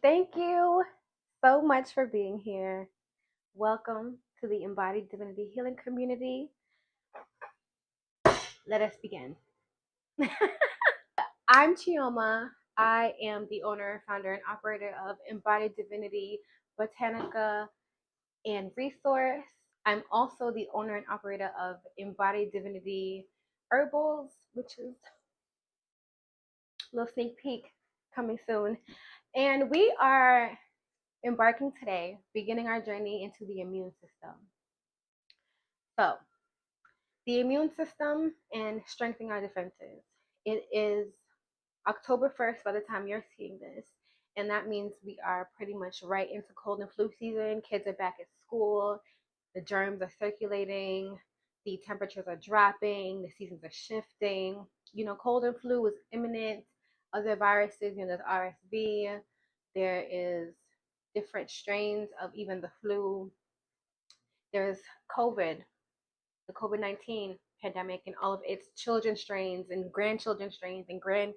Thank you so much for being here. Welcome to the Embodied Divinity Healing Community. Let us begin. I'm Chioma. I am the owner, founder, and operator of Embodied Divinity Botanica and Resource. I'm also the owner and operator of Embodied Divinity Herbals, which is a little sneak peek coming soon. And we are embarking today, beginning our journey into the immune system. So, the immune system and strengthening our defenses. It is October 1st by the time you're seeing this. And that means we are pretty much right into cold and flu season. Kids are back at school. The germs are circulating. The temperatures are dropping. The seasons are shifting. Cold and flu is imminent. Other viruses, there's RSV. There is different strains of even the flu. There's COVID, the COVID-19 pandemic, and all of its children strains and grandchildren strains and great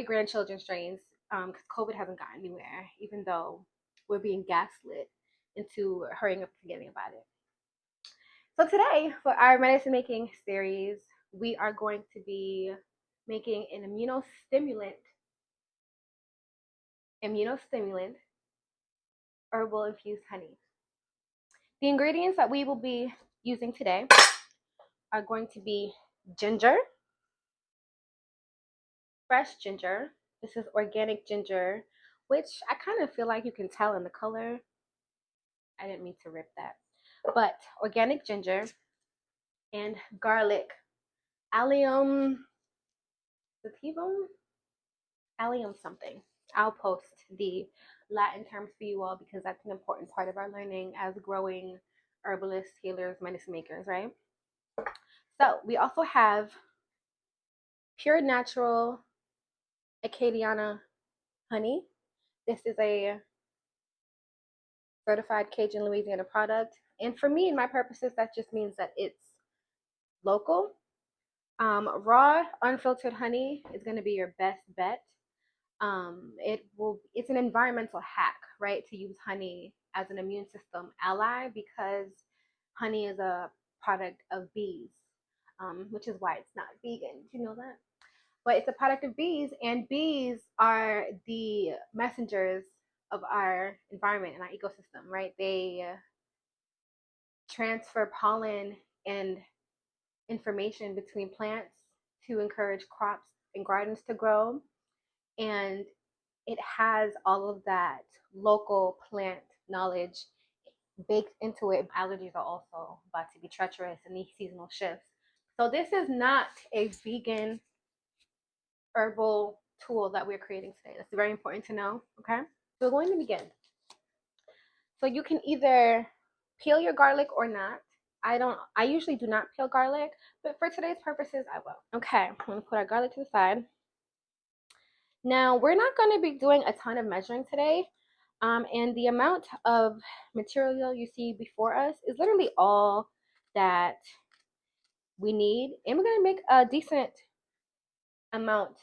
grandchildren strains, because COVID hasn't gotten anywhere, even though we're being gaslit into hurrying up forgetting about it. So today, for our medicine making series, we are going to be making an immunostimulant herbal infused honey. The ingredients that we will be using today are going to be ginger, fresh ginger. This is organic ginger, which I kind of feel like you can tell in the color. I didn't mean to rip that. But organic ginger and garlic. Allium sativum? Allium something. I'll post the Latin terms for you all because that's an important part of our learning as growing herbalists, healers, medicine makers, right? So we also have pure natural Acadiana honey. This is a certified Cajun Louisiana product. And for me and my purposes, that just means that it's local. Raw, unfiltered honey is going to be your best bet. It's an environmental hack, right, to use honey as an immune system ally because honey is a product of bees, which is why it's not vegan. Did you know that? But it's a product of bees, and bees are the messengers of our environment and our ecosystem, right? They transfer pollen and information between plants to encourage crops and gardens to grow. And it has all of that local plant knowledge baked into it. Allergies are also about to be treacherous in these seasonal shifts. So this is not a vegan herbal tool that we're creating today. That's very important to know, okay? So we're going to begin. So you can either peel your garlic or not. I usually do not peel garlic, but for today's purposes, I will. Okay, I'm gonna put our garlic to the side. Now, we're not gonna be doing a ton of measuring today. And the amount of material you see before us is literally all that we need. And we're gonna make a decent amount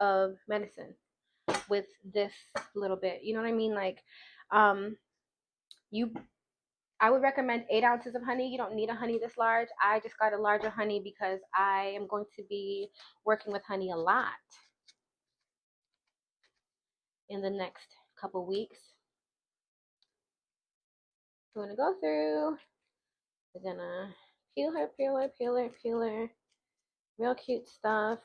of medicine with this little bit. You know what I mean? Like, I would recommend 8 ounces of honey. You don't need a honey this large. I just got a larger honey because I am going to be working with honey a lot in the next couple weeks. We're gonna go through. We're gonna peel her. Real cute stuff.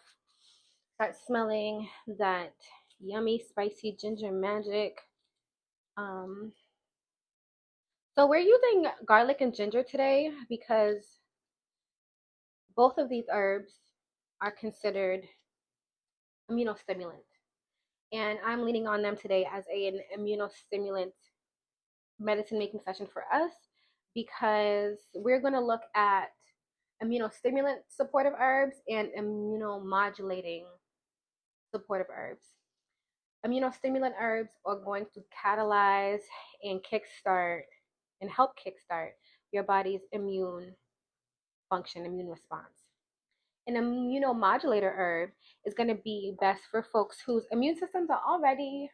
Start smelling that yummy, spicy ginger magic. So we're using garlic and ginger today because both of these herbs are considered immunostimulants. And I'm leaning on them today as an immunostimulant medicine making session for us because we're going to look at immunostimulant supportive herbs and immunomodulating supportive herbs. Immunostimulant herbs are going to catalyze and kickstart and help kickstart your body's immune function, immune response. An immunomodulator herb is going to be best for folks whose immune systems are already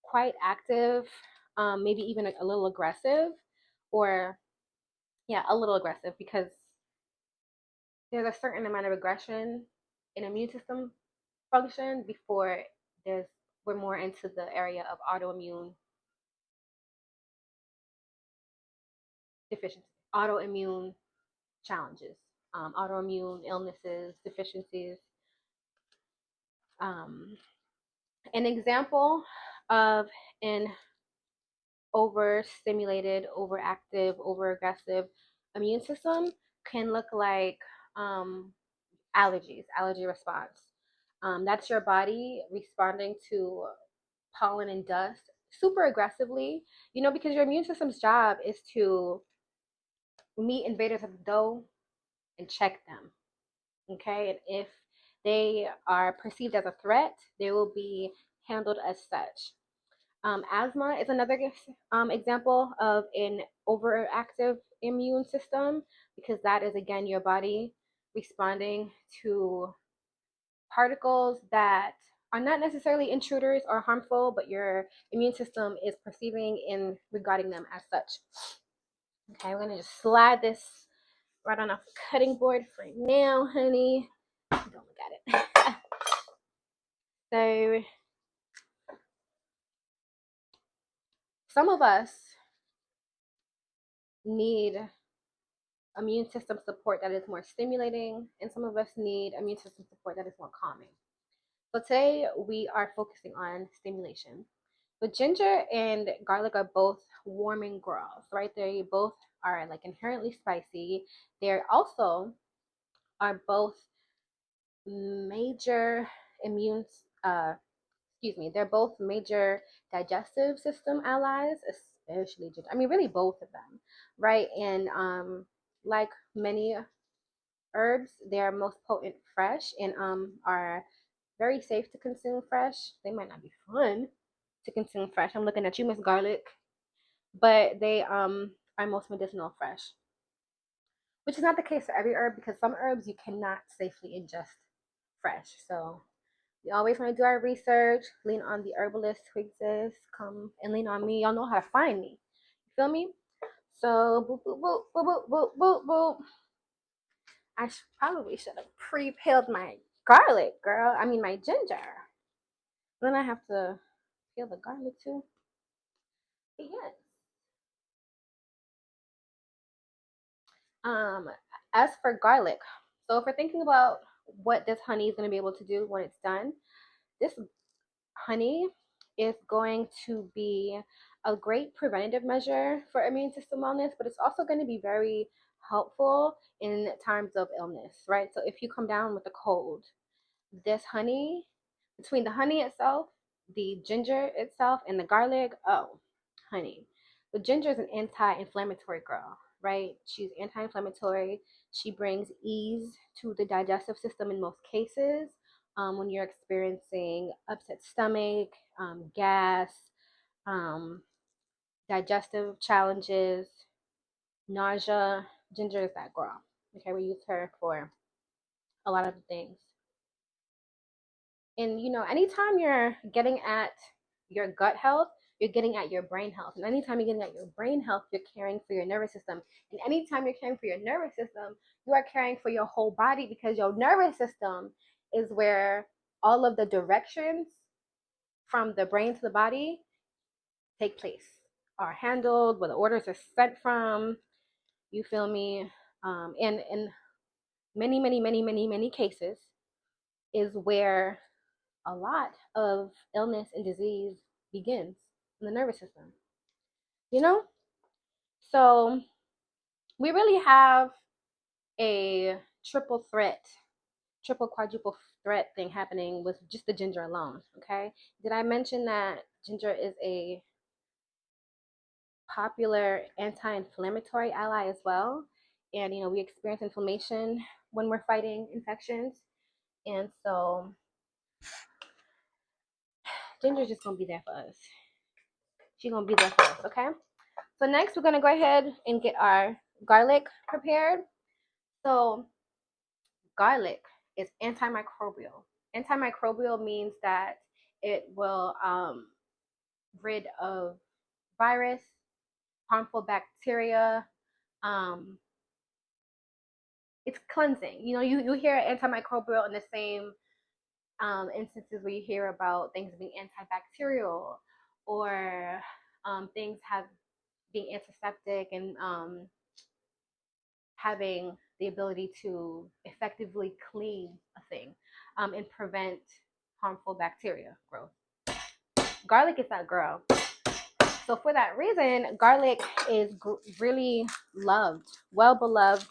quite active, maybe even a little aggressive, or yeah, a little aggressive, because there's a certain amount of aggression in immune system function before there's we're more into the area of autoimmune deficiency, autoimmune challenges, autoimmune illnesses, deficiencies. Um, an example of an overstimulated, overactive, overaggressive immune system can look like allergies, allergy response. That's your body responding to pollen and dust super aggressively, because your immune system's job is to meet invaders at the door and check them. Okay, and if they are perceived as a threat, they will be handled as such. Asthma is another example of an overactive immune system, because that is, again, your body responding to particles that are not necessarily intruders or harmful, but your immune system is perceiving and regarding them as such. Okay, we're going to just slide this right on off the cutting board for now, honey. Don't look at it. So, some of us need immune system support that is more stimulating, and some of us need immune system support that is more calming. So today we are focusing on stimulation. So ginger and garlic are both warming girls, right? They both are like inherently spicy. They're also are both major immune they're both major digestive system allies, especially ginger. I mean, really both of them, right? And like many herbs, they are most potent fresh, and are very safe to consume fresh. They might not be fun to consume fresh. I'm looking at you, Miss Garlic, but they are most medicinal fresh, which is not the case for every herb, because some herbs you cannot safely ingest fresh. So we always want to do our research, lean on the herbalist who exists, come and lean on me. Y'all know how to find me. You feel me? So boop boop boop boop boop boop boop boop. I probably should have pre-peeled my garlic, girl. I mean my ginger. Then I have to peel the garlic too. But yes. Um, as for garlic, so if we're thinking about what this honey is going to be able to do when it's done, this honey is going to be a great preventative measure for immune system wellness, but it's also going to be very helpful in times of illness, right? So if you come down with a cold, this honey, between the honey itself, the ginger itself, and the garlic, oh, honey. The ginger is an anti-inflammatory girl, right? She's anti-inflammatory. She brings ease to the digestive system in most cases. When you're experiencing upset stomach, gas, um, digestive challenges, nausea, ginger is that girl. Okay, we use her for a lot of things. And anytime you're getting at your gut health, you're getting at your brain health. And anytime you're getting at your brain health, you're caring for your nervous system. And anytime you're caring for your nervous system, you are caring for your whole body, because your nervous system is where all of the directions from the brain to the body take place, are handled, where the orders are sent from. You feel me? And in many, many, many, many, many cases is where a lot of illness and disease begins in the nervous system. You know? So we really have a triple threat, triple quadruple threat thing happening with just the ginger alone. Okay. Did I mention that ginger is a popular anti-inflammatory ally as well? And we experience inflammation when we're fighting infections. And so ginger's just gonna be there for us. She's gonna be there for us, okay? So next we're gonna go ahead and get our garlic prepared. So garlic is antimicrobial. Antimicrobial means that it will rid of virus, harmful bacteria. Um, it's cleansing. You know, you hear antimicrobial in the same instances where you hear about things being antibacterial or things have being antiseptic and having the ability to effectively clean a thing and prevent harmful bacteria growth. Garlic is that girl. So for that reason, garlic is really loved, well beloved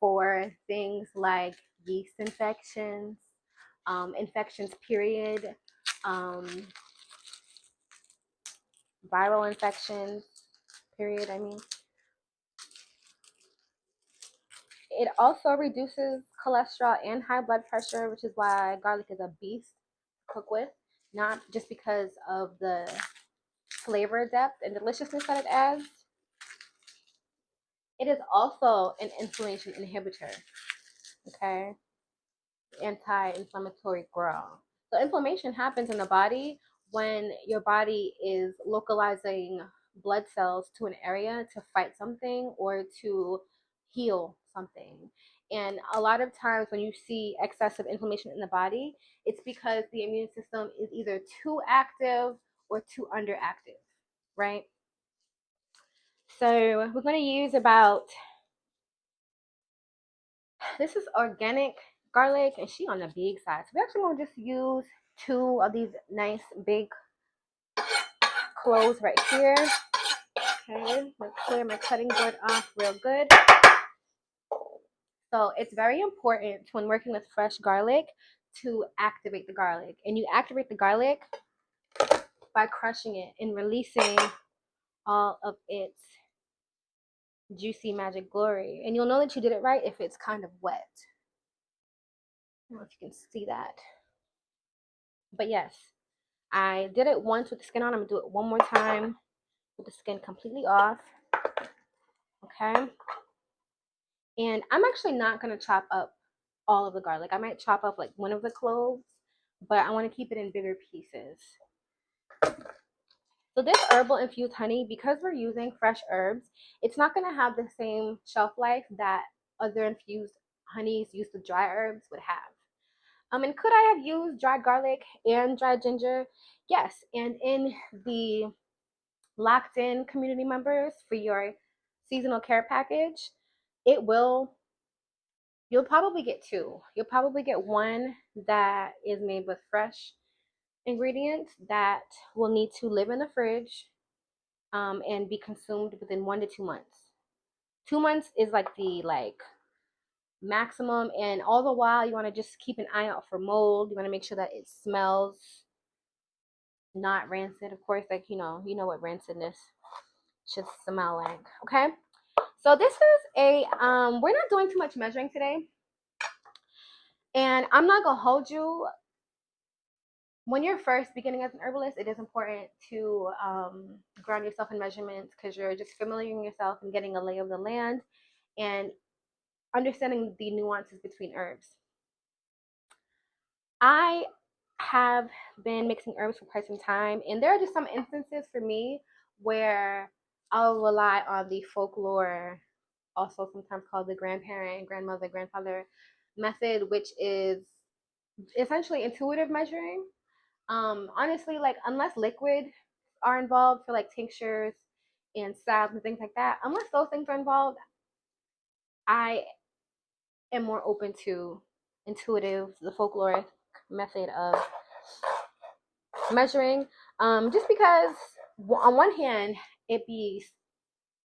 for things like yeast infections, infections period, um, viral infections period. I mean, it also reduces cholesterol and high blood pressure, which is why garlic is a beast to cook with, not just because of the flavor depth and deliciousness that it adds. It is also an inflammation inhibitor, okay? Anti-inflammatory grow. So inflammation happens in the body when your body is localizing blood cells to an area to fight something or to heal something. And a lot of times when you see excessive inflammation in the body, it's because the immune system is either too active or too underactive, right? So we're going to use about, this is organic garlic and she on the big side. So we're actually going to just use 2 of these nice big cloves right here. Okay, let's clear my cutting board off real good. So it's very important when working with fresh garlic to activate the garlic. And you activate the garlic by crushing it and releasing all of its juicy magic glory. And you'll know that you did it right if it's kind of wet. I don't know if you can see that. But yes, I did it once with the skin on. I'm going to do it one more time with the skin completely off. Okay. And I'm actually not going to chop up all of the garlic. I might chop up like one of the cloves, but I want to keep it in bigger pieces. So this herbal infused honey, because we're using fresh herbs, it's not going to have the same shelf life that other infused honeys used with dry herbs would have. And could I have used dried garlic and dried ginger? Yes. And in the locked in community members for your seasonal care package, you'll probably get 2. You'll probably get one that is made with fresh ingredients that will need to live in the fridge and be consumed within 1 to 2 months. 2 months is like the maximum, and all the while you want to just keep an eye out for mold. You want to make sure that it smells not rancid, of course. Like you know what rancidness should smell like. Okay, so this is a we're not doing too much measuring today, and I'm not gonna hold you. When you're first beginning as an herbalist, it is important to ground yourself in measurements because you're just familiarizing yourself and getting a lay of the land and understanding the nuances between herbs. I have been mixing herbs for quite some time, and there are just some instances for me where I'll rely on the folklore, also sometimes called the grandparent, grandmother, grandfather method, which is essentially intuitive measuring. Honestly, like unless liquid are involved for like tinctures and salves and things like that, unless those things are involved, I am more open to intuitive, the folkloric method of measuring. Just because on one hand it be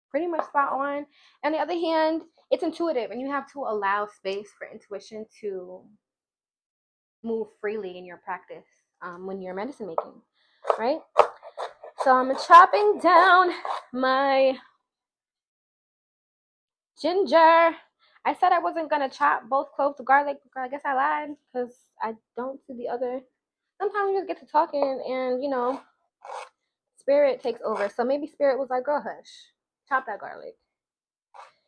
pretty much spot on, and the other hand it's intuitive, and you have to allow space for intuition to move freely in your practice when you're medicine making, right? So I'm chopping down my ginger. I said I wasn't gonna chop both cloves of garlic. I guess I lied because I don't see the other. Sometimes you just get to talking and spirit takes over. So maybe spirit was like, girl, hush, chop that garlic.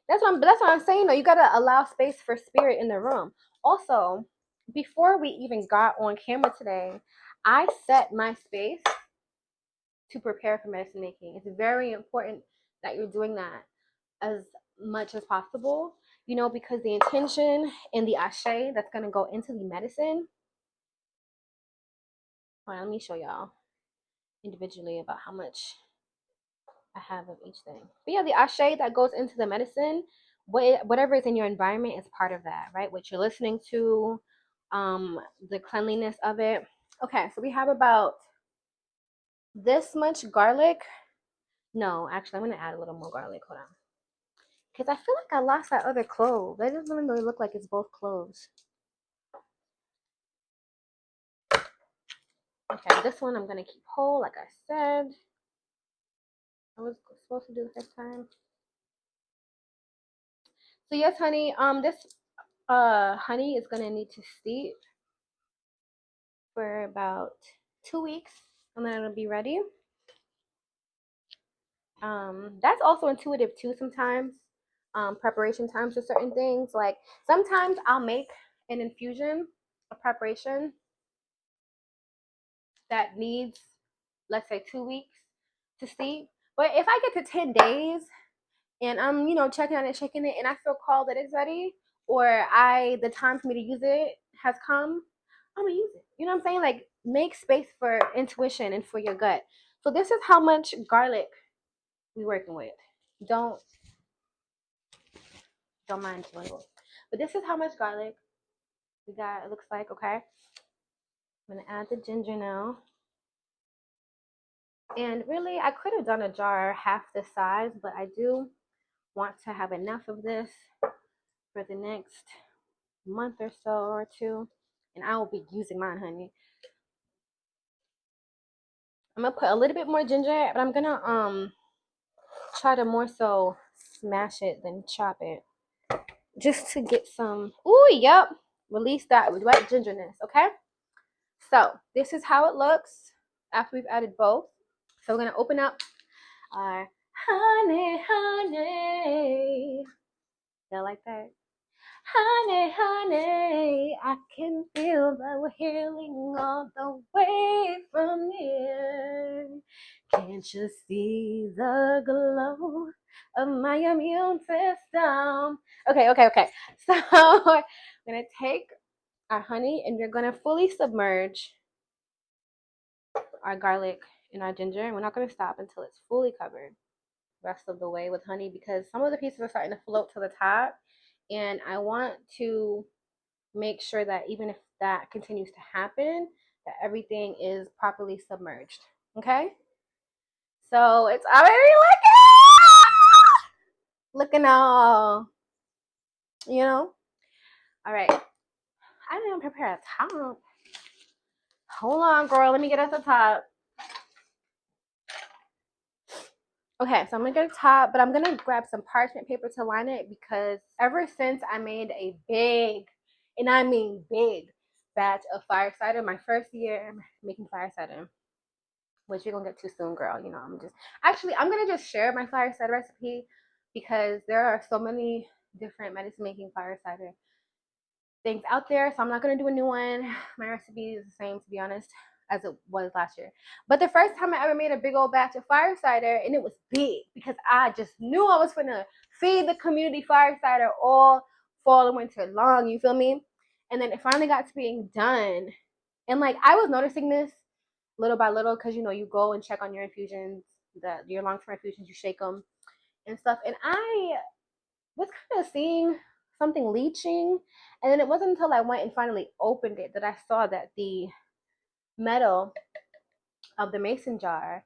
That's what I'm saying though. You gotta allow space for spirit in the room. Also, before we even got on camera today, I set my space to prepare for medicine making. It's very important that you're doing that as much as possible, you know, because the intention and the ashe that's going to go into the medicine. All right, let me show y'all individually about how much I have of each thing. But yeah, the ashe that goes into the medicine, whatever is in your environment is part of that, right? What you're listening to, the cleanliness of it. Okay, so we have about this much garlic. No, actually, I'm gonna add a little more garlic. Hold on, because I feel like I lost that other clove. That doesn't really look like it's both cloves. Okay, this one I'm gonna keep whole, like I said. I was supposed to do the first time. So yes, honey. This honey is gonna need to steep for about 2 weeks, and then it'll be ready. That's also intuitive too. Sometimes, preparation times for certain things. Like sometimes I'll make an infusion, a preparation that needs, let's say, 2 weeks to steep. But if I get to 10 days and I'm, you know, checking on it, checking it, and I feel called that it's ready, or the time for me to use it has come, I'm gonna use it. You know what I'm saying? Like make space for intuition and for your gut. So this is how much garlic we working with. Don't mind too little. But this is how much garlic we got, it looks like, okay? I'm gonna add the ginger now. And really, I could have done a jar half this size, but I do want to have enough of this for the next month or so or two. And I will be using mine, honey. I'm gonna put a little bit more ginger, but I'm gonna try to more so smash it than chop it. Just to get some, ooh, yep, release that wet gingerness, okay? So this is how it looks after we've added both. So we're gonna open up our honey, honey. Y'all like that? Honey, honey, I can feel that we're healing all the way from here. Can't you see the glow of my immune system? Okay. So we're gonna take our honey and we're gonna fully submerge our garlic and our ginger, and we're not gonna stop until it's fully covered the rest of the way with honey, because some of the pieces are starting to float to the top, and I want to make sure that even if that continues to happen, that everything is properly submerged. Okay, so it's already looking all, you know. All right, I didn't prepare a top. Hold on, girl, let me get at the top. Okay, so I'm gonna get a top, but I'm gonna grab some parchment paper to line it, because ever since I made a big, and I mean big, batch of fire cider, my first year making fire cider, which you're gonna get too soon, girl. You know, I'm gonna just share my fire cider recipe, because there are so many different medicine making fire cider things out there. So I'm not gonna do a new one. My recipe is the same, to be honest, as it was last year. But the first time I ever made a big old batch of fire cider, and it was big, because I just knew I was gonna feed the community fire cider all fall and winter long. You feel me? And then it finally got to being done, and like I was noticing this little by little, because you know you go and check on your infusions, your long-term infusions, you shake them and stuff, and I was kind of seeing something leaching, and then it wasn't until I went and finally opened it that I saw that the metal of the mason jar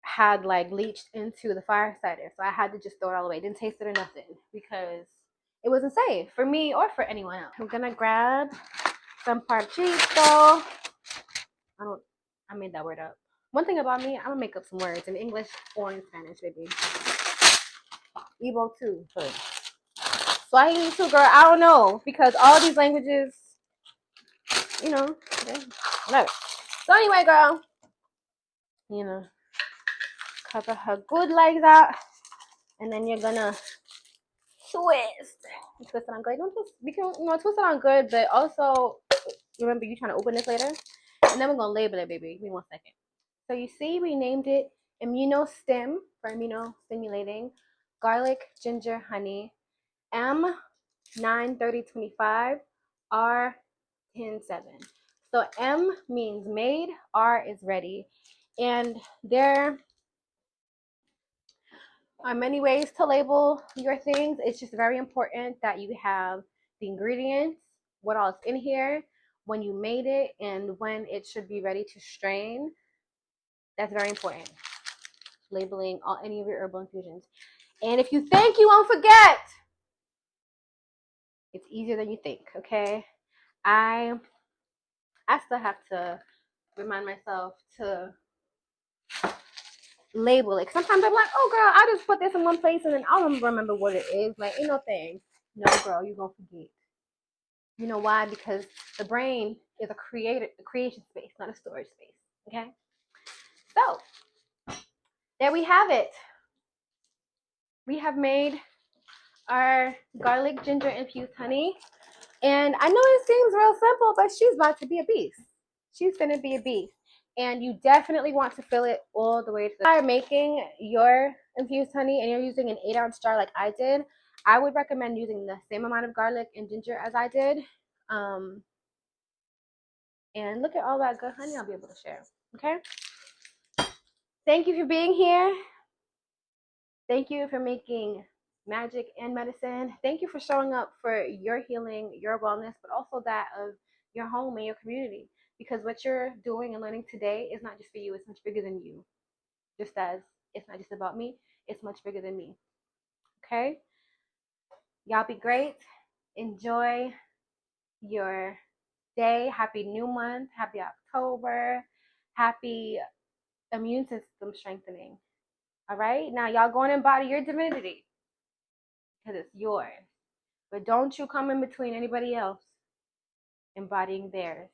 had like leached into the fire cider, so I had to just throw it all away. Didn't taste it or nothing, because it wasn't safe for me or for anyone else. I'm gonna grab some parchito. I made that word up. One thing about me, I'm gonna make up some words in English or in Spanish, baby. Igbo too, but Swahili too, girl. I don't know, because all these languages, you know, whatever. So anyway, girl, you know, cover her good like that, and then you're gonna twist it on good. Don't twist, you can, twist it on good, but also remember you trying to open this later, and then we're gonna label it, baby. Give me 1 second. So you see, we named it Immunostim for immunostimulating, garlic, ginger, honey, M93025, R107. So M means made, R is ready. And there are many ways to label your things. It's just very important that you have the ingredients, what all is in here, when you made it, and when it should be ready to strain. That's very important. Labeling any of your herbal infusions. And if you think you won't forget, it's easier than you think, okay? I still have to remind myself to label it. Sometimes I'm like, oh girl, I just put this in one place and then I'll remember what it is. Like, ain't no thing. No, girl, you're gonna forget. You know why? Because the brain is a creation space, not a storage space. Okay? So there we have it. We have made our garlic ginger infused honey. And I know it seems real simple, but she's about to be a beast. She's gonna be a beast. And you definitely want to fill it all the way to the. If you're making your infused honey and you're using an 8-ounce jar like I did, I would recommend using the same amount of garlic and ginger as I did. And look at all that good honey I'll be able to share. Okay? Thank you for being here. Thank you for making magic and medicine. Thank you for showing up for your healing, your wellness, but also that of your home and your community. Because what you're doing and learning today is not just for you, it's much bigger than you. Just as it's not just about me, it's much bigger than me. Okay? Y'all be great. Enjoy your day. Happy new month. Happy October. Happy immune system strengthening. All right? Now, y'all go and embody your divinity because it's yours. But don't you come in between anybody else embodying theirs.